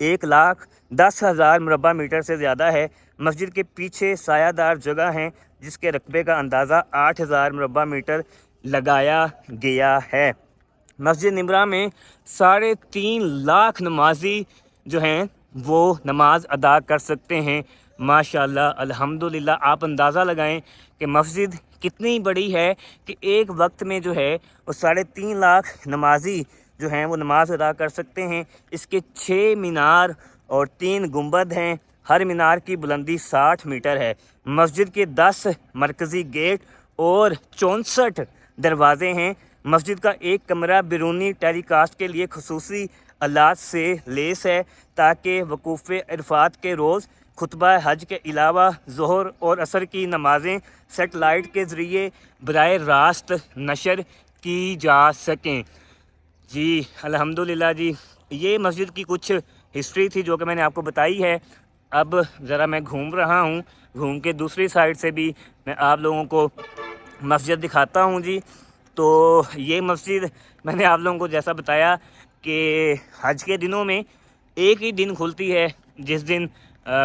1,10,000 مربع میٹر سے زیادہ ہے۔ مسجد کے پیچھے سایہ دار جگہ ہیں جس کے رقبے کا اندازہ 8,000 مربع میٹر لگایا گیا ہے۔ مسجد نمرہ میں 3.5 لاکھ نمازی جو ہیں وہ نماز ادا کر سکتے ہیں۔ ماشاءاللہ الحمدللہ، آپ اندازہ لگائیں کہ مسجد کتنی بڑی ہے کہ ایک وقت میں جو ہے وہ 3.5 لاکھ نمازی جو ہیں وہ نماز ادا کر سکتے ہیں۔ اس کے 6 مینار اور 3 گنبد ہیں، ہر مینار کی بلندی 60 میٹر ہے۔ مسجد کے 10 مرکزی گیٹ اور 64 دروازے ہیں۔ مسجد کا ایک کمرہ بیرونی ٹیلی کاسٹ کے لیے خصوصی آلات سے لیس ہے تاکہ وقوف عرفات کے روز خطبہ حج کے علاوہ ظہر اور عصر کی نمازیں سیٹلائٹ کے ذریعے براہ راست نشر کی جا سکیں۔ جی الحمدللہ جی، یہ مسجد کی کچھ ہسٹری تھی جو کہ میں نے آپ کو بتائی ہے۔ اب ذرا میں گھوم رہا ہوں، گھوم کے دوسری سائڈ سے بھی میں آپ لوگوں کو مسجد دکھاتا ہوں جی۔ تو یہ مسجد میں نے آپ لوگوں کو جیسا بتایا کہ حج کے دنوں میں ایک ہی دن کھلتی ہے جس دن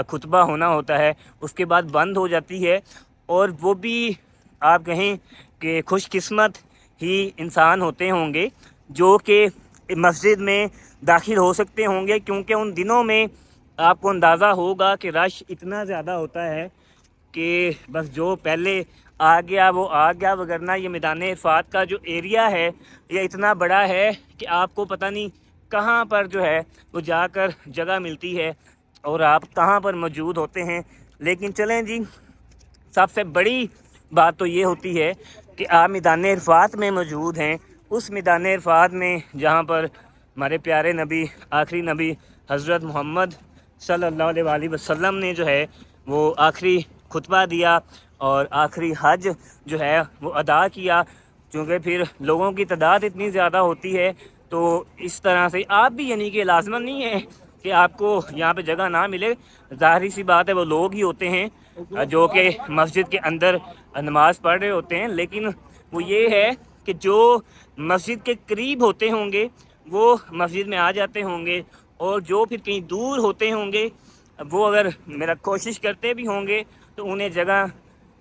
خطبہ ہونا ہوتا ہے، اس کے بعد بند ہو جاتی ہے۔ اور وہ بھی آپ کہیں کہ خوش قسمت ہی انسان ہوتے ہوں گے جو کہ مسجد میں داخل ہو سکتے ہوں گے، کیونکہ ان دنوں میں آپ کو اندازہ ہوگا کہ رش اتنا زیادہ ہوتا ہے کہ بس جو پہلے آ گیا وہ آ گیا، وگرنہ یہ میدان عرفات کا جو ایریا ہے یہ اتنا بڑا ہے کہ آپ کو پتہ نہیں کہاں پر جو ہے وہ جا کر جگہ ملتی ہے اور آپ کہاں پر موجود ہوتے ہیں۔ لیکن چلیں جی، سب سے بڑی بات تو یہ ہوتی ہے کہ آپ میدان عرفات میں موجود ہیں، اس میدان عرفات میں جہاں پر ہمارے پیارے نبی، آخری نبی حضرت محمد صلی اللہ علیہ وآلہ وسلم نے جو ہے وہ آخری خطبہ دیا اور آخری حج جو ہے وہ ادا کیا۔ چونکہ پھر لوگوں کی تعداد اتنی زیادہ ہوتی ہے تو اس طرح سے آپ بھی، یعنی کہ لازمن نہیں ہے کہ آپ کو یہاں پہ جگہ نہ ملے، ظاہری سی بات ہے وہ لوگ ہی ہوتے ہیں جو کہ مسجد کے اندر نماز پڑھ رہے ہوتے ہیں، لیکن وہ یہ ہے کہ جو مسجد کے قریب ہوتے ہوں گے وہ مسجد میں آ جاتے ہوں گے، اور جو پھر کہیں دور ہوتے ہوں گے وہ اگر میرا کوشش کرتے بھی ہوں گے تو انہیں جگہ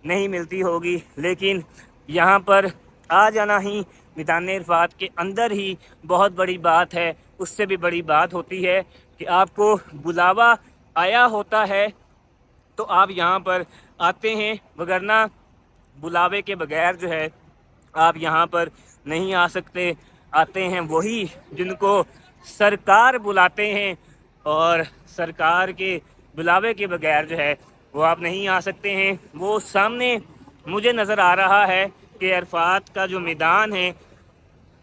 نہیں ملتی ہوگی۔ لیکن یہاں پر آ جانا ہی میدان عرفات کے اندر ہی بہت بڑی بات ہے۔ اس سے بھی بڑی بات ہوتی ہے کہ آپ کو بلاوا آیا ہوتا ہے تو آپ یہاں پر آتے ہیں، وگرنہ بلاوے کے بغیر جو ہے آپ یہاں پر نہیں آ سکتے۔ آتے ہیں وہی جن کو سرکار بلاتے ہیں، اور سرکار کے بلاوے کے بغیر جو ہے وہ آپ نہیں آ سکتے ہیں۔ وہ سامنے مجھے نظر آ رہا ہے کہ عرفات کا جو میدان ہے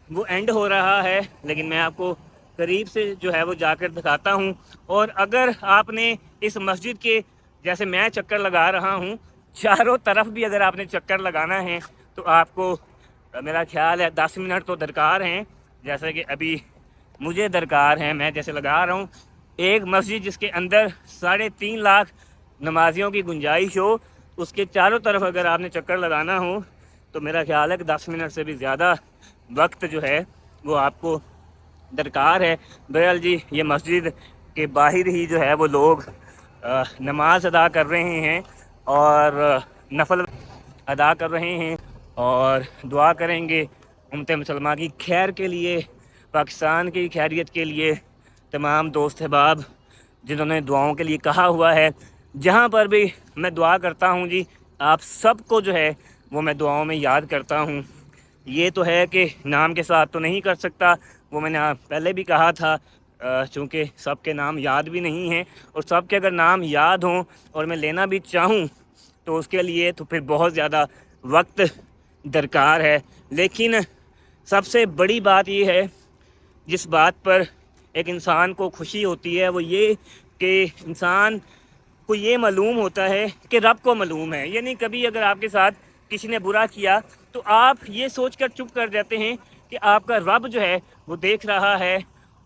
وہ اینڈ ہو رہا ہے، لیکن میں آپ کو قریب سے جو ہے وہ جا کر دکھاتا ہوں۔ اور اگر آپ نے اس مسجد کے جیسے میں چکر لگا رہا ہوں، چاروں طرف بھی اگر آپ نے چکر لگانا ہے تو آپ کو میرا خیال ہے 10 منٹ تو درکار ہیں، جیسے کہ ابھی مجھے درکار ہیں، میں جیسے لگا رہا ہوں۔ ایک مسجد جس کے اندر 3.5 لاکھ نمازیوں کی گنجائش ہو، اس کے چاروں طرف اگر آپ نے چکر لگانا ہو تو میرا خیال ہے کہ 10 منٹ سے بھی زیادہ وقت جو ہے وہ آپ کو درکار ہے۔ بہرحال جی، یہ مسجد کے باہر ہی جو ہے وہ لوگ نماز ادا کر رہے ہیں اور نفل ادا کر رہے ہیں اور دعا کریں گے امت مسلمہ کی خیر کے لیے، پاکستان کی خیریت کے لیے۔ تمام دوست احباب جنہوں نے دعاؤں کے لیے کہا ہوا ہے، جہاں پر بھی میں دعا کرتا ہوں جی، آپ سب کو جو ہے وہ میں دعاؤں میں یاد کرتا ہوں۔ یہ تو ہے کہ نام کے ساتھ تو نہیں کر سکتا، وہ میں نے پہلے بھی کہا تھا، چونکہ سب کے نام یاد بھی نہیں ہیں، اور سب کے اگر نام یاد ہوں اور میں لینا بھی چاہوں تو اس کے لیے تو پھر بہت زیادہ وقت درکار ہے۔ لیکن سب سے بڑی بات یہ ہے، جس بات پر ایک انسان کو خوشی ہوتی ہے، وہ یہ کہ انسان کو یہ معلوم ہوتا ہے کہ رب کو معلوم ہے۔ یعنی کبھی اگر آپ کے ساتھ کسی نے برا کیا تو آپ یہ سوچ کر چپ کر جاتے ہیں کہ آپ کا رب جو ہے وہ دیکھ رہا ہے،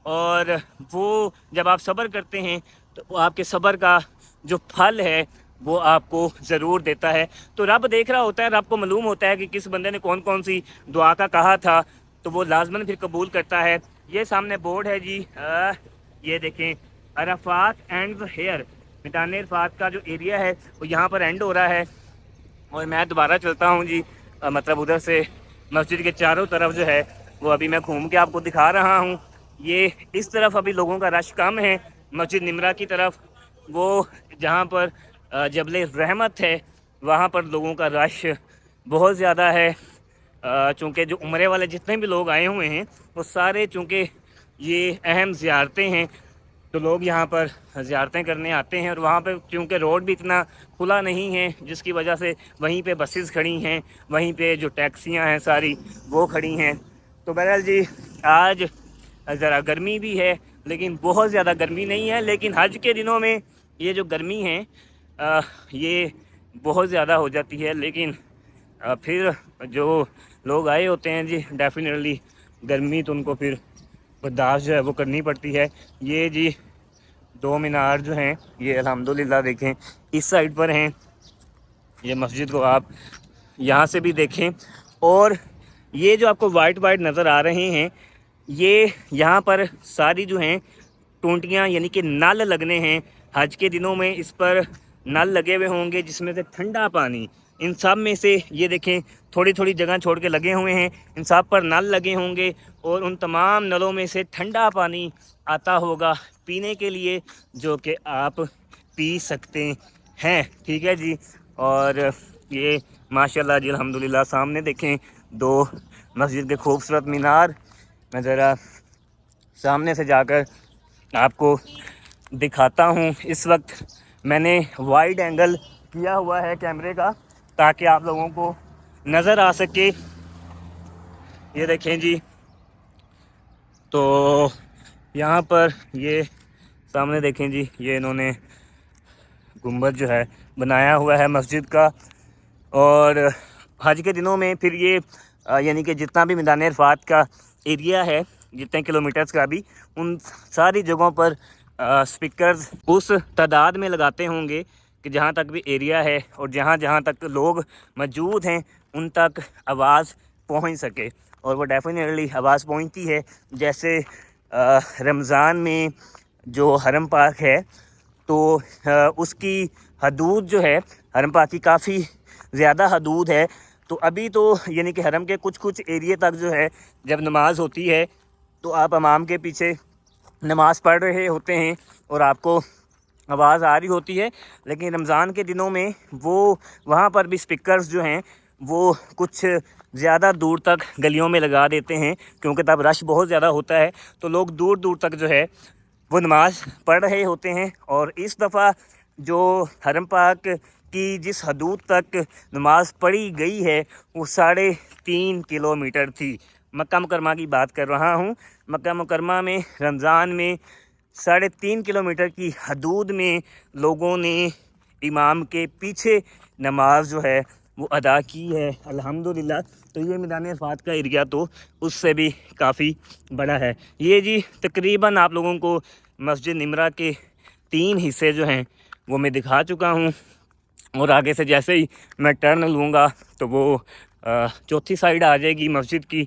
اور وہ جب آپ صبر کرتے ہیں تو آپ کے صبر کا جو پھل ہے وہ آپ کو ضرور دیتا ہے۔ تو رب دیکھ رہا ہوتا ہے، رب کو معلوم ہوتا ہے کہ کس بندے نے کون کون سی دعا کا کہا تھا، تو وہ لازماً پھر قبول کرتا ہے۔ یہ سامنے بورڈ ہے جی، یہ دیکھیں عرفات اینڈ ہیئر، میدان عرفات کا جو ایریا ہے وہ یہاں پر اینڈ ہو رہا ہے، اور میں دوبارہ چلتا ہوں جی مطلب ادھر سے مسجد کے چاروں طرف جو ہے وہ ابھی میں گھوم کے آپ کو دکھا رہا ہوں۔ یہ اس طرف ابھی لوگوں کا رش کم ہے، مسجد نمرہ کی طرف، وہ جہاں پر جبل رحمت ہے وہاں پر لوگوں کا رش بہت زیادہ ہے، چونکہ جو عمرے والے جتنے بھی لوگ آئے ہوئے ہیں وہ سارے، چونکہ یہ اہم زیارتیں ہیں تو لوگ یہاں پر زیارتیں کرنے آتے ہیں، اور وہاں پہ کیونکہ روڈ بھی اتنا کھلا نہیں ہے جس کی وجہ سے وہیں پہ بسز کھڑی ہیں، وہیں پہ جو ٹیکسیاں ہیں ساری وہ کھڑی ہیں۔ تو بہرحال جی آج ذرا گرمی بھی ہے لیکن بہت زیادہ گرمی نہیں ہے، لیکن حج کے دنوں میں یہ جو گرمی ہے یہ بہت زیادہ ہو جاتی ہے، لیکن پھر جو لوگ آئے ہوتے ہیں جی ڈیفینیٹلی گرمی تو ان کو پھر برداشت جو ہے وہ کرنی پڑتی ہے۔ یہ جی دو مینار جو ہیں یہ الحمدللہ دیکھیں اس سائڈ پر ہیں، یہ مسجد کو آپ یہاں سے بھی دیکھیں، اور یہ جو آپ کو وائٹ نظر آ رہے ہیں یہ یہاں پر ساری جو ہیں ٹونٹیاں یعنی کہ نل لگنے ہیں حج کے دنوں میں، اس پر نل لگے ہوئے ہوں گے جس میں سے ٹھنڈا پانی ان سب میں سے، یہ دیکھیں تھوڑی تھوڑی جگہ چھوڑ کے لگے ہوئے ہیں، ان سب پر نل لگے ہوں گے اور ان تمام نلوں میں سے ٹھنڈا پانی آتا ہوگا پینے کے لیے جو کہ آپ پی سکتے ہیں، ٹھیک ہے جی۔ اور یہ ماشاءاللہ جی الحمدللہ سامنے دیکھیں دو مسجد کے خوبصورت مینار، میں ذرا سامنے سے جا کر آپ کو دکھاتا ہوں۔ اس وقت میں نے وائڈ اینگل کیا ہوا ہے کیمرے کا تاکہ آپ لوگوں کو نظر آ سکے، یہ دیکھیں جی۔ تو یہاں پر یہ سامنے دیکھیں جی، یہ انہوں نے گنبد جو ہے بنایا ہوا ہے مسجد کا، اور حج کے دنوں میں پھر یہ یعنی کہ جتنا بھی میدان عرفات کا ایریا ہے جتنے کلومیٹرز کا بھی، ان ساری جگہوں پر سپیکرز اس تعداد میں لگاتے ہوں گے کہ جہاں تک بھی ایریا ہے اور جہاں جہاں تک لوگ موجود ہیں ان تک آواز پہنچ سکے، اور وہ ڈیفینیٹلی آواز پہنچتی ہے۔ جیسے رمضان میں جو حرم پاک ہے تو اس کی حدود جو ہے حرم پاک کی کافی زیادہ حدود ہے، تو ابھی تو یعنی کہ حرم کے کچھ ایریے تک جو ہے جب نماز ہوتی ہے تو آپ امام کے پیچھے نماز پڑھ رہے ہوتے ہیں اور آپ کو آواز آ رہی ہوتی ہے، لیکن رمضان کے دنوں میں وہ وہاں پر بھی سپیکرز جو ہیں وہ کچھ زیادہ دور تک گلیوں میں لگا دیتے ہیں، کیونکہ تب رش بہت زیادہ ہوتا ہے تو لوگ دور دور تک جو ہے وہ نماز پڑھ رہے ہوتے ہیں۔ اور اس دفعہ جو حرم پاک کی جس حدود تک نماز پڑھی گئی ہے وہ 3.5 کلومیٹر تھی۔ مکہ مکرمہ کی بات کر رہا ہوں، مکہ مکرمہ میں رمضان میں 3.5 کلومیٹر کی حدود میں لوگوں نے امام کے پیچھے نماز جو ہے وہ ادا کی ہے الحمدللہ۔ تو یہ میدان عرفات کا ایریا تو اس سے بھی کافی بڑا ہے۔ یہ جی تقریباً آپ لوگوں کو مسجد نمرہ کے 3 حصے جو ہیں وہ میں دکھا چکا ہوں، اور آگے سے جیسے ہی میں ٹرن لوں گا تو وہ چوتھی سائیڈ آ جائے گی مسجد کی۔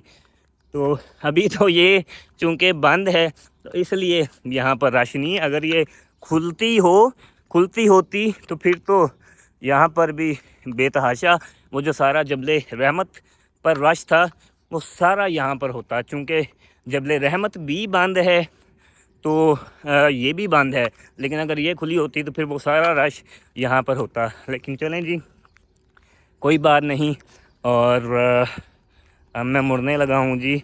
تو ابھی تو یہ چونکہ بند ہے تو اس لیے یہاں پر رش نہیں ہے، اگر یہ کھلتی ہوتی تو پھر تو یہاں پر بھی بے تحاشا وہ جو سارا جبل رحمت پر رش تھا وہ سارا یہاں پر ہوتا، چونکہ جبل رحمت بھی بند ہے تو یہ بھی بند ہے، لیکن اگر یہ کھلی ہوتی تو پھر وہ سارا رش یہاں پر ہوتا۔ لیکن چلیں جی کوئی بات نہیں، اور اب میں مڑنے لگا ہوں جی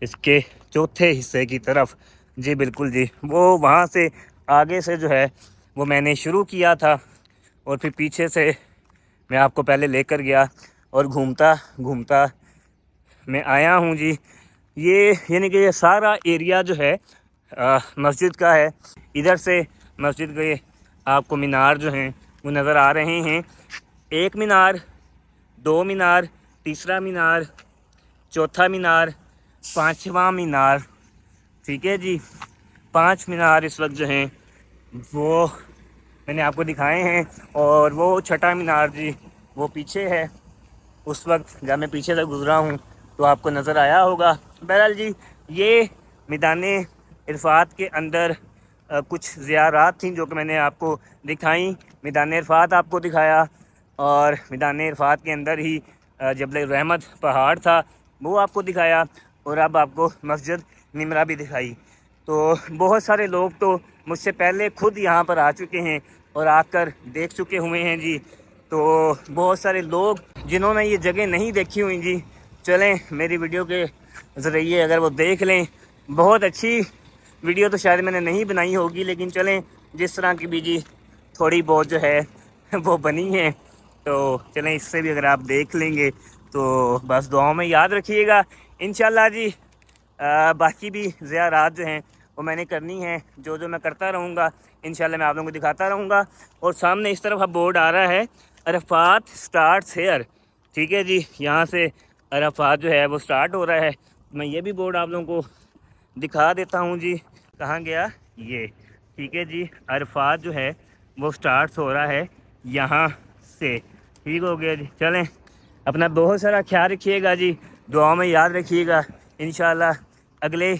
اس کے چوتھے حصے کی طرف۔ جی بالکل جی، وہ وہاں سے آگے سے جو ہے وہ میں نے شروع کیا تھا اور پھر پیچھے سے میں آپ کو پہلے لے کر گیا اور گھومتا میں آیا ہوں جی۔ یہ یعنی کہ یہ سارا ایریا جو ہے مسجد کا ہے، ادھر سے مسجد کے آپ کو مینار جو ہیں وہ نظر آ رہے ہیں، 1 مینار، 2 مینار، تیسرا مینار، چوتھا مینار، 5واں مینار، ٹھیک ہے جی۔ 5 مینار اس وقت جو ہیں وہ میں نے آپ کو دکھائے ہیں، اور وہ 6واں مینار جی وہ پیچھے ہے، اس وقت جب میں پیچھے سے گزرا ہوں تو آپ کو نظر آیا ہوگا۔ بہرحال جی یہ میدان عرفات کے اندر کچھ زیارات تھیں جو کہ میں نے آپ کو دکھائیں. میدان عرفات آپ کو دکھایا اور میدان عرفات کے اندر ہی جبل الرحمت پہاڑ تھا وہ آپ کو دکھایا, اور اب آپ کو مسجد نمرہ بھی دکھائی. تو بہت سارے لوگ تو مجھ سے پہلے خود یہاں پر آ چکے ہیں اور آ کر دیکھ چکے ہوئے ہیں جی. تو بہت سارے لوگ جنہوں نے یہ جگہ نہیں دیکھی ہوئی جی, چلیں میری ویڈیو کے ذریعے اگر وہ دیکھ لیں. بہت اچھی ویڈیو تو شاید میں نے نہیں بنائی ہوگی, لیکن چلیں جس طرح کی بھی جی تھوڑی بہت جو ہے وہ بنی ہے, تو چلیں اس سے بھی اگر آپ دیکھ لیں گے تو بس دعاؤں میں یاد رکھیے گا انشاءاللہ جی. باقی بھی زیارات جو ہیں وہ میں نے کرنی ہیں, جو میں کرتا رہوں گا انشاءاللہ میں آپ لوگوں کو دکھاتا رہوں گا. اور سامنے اس طرف اب بورڈ آ رہا ہے عرفات سٹارٹس ہیئر, ٹھیک ہے جی, یہاں سے عرفات جو ہے وہ سٹارٹ ہو رہا ہے. میں یہ بھی بورڈ آپ لوگوں کو دکھا دیتا ہوں جی. کہاں گیا یہ, ٹھیک ہے جی, عرفات جو ہے وہ سٹارٹس ہو رہا ہے یہاں سے, ٹھیک ہو گیا جی. چلیں اپنا بہت سارا خیال رکھیے گا جی, دعاؤں میں یاد رکھیے گا. انشاءاللہ اگلے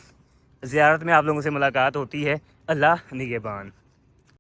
زیارت میں آپ لوگوں سے ملاقات ہوتی ہے. اللہ نگہبان.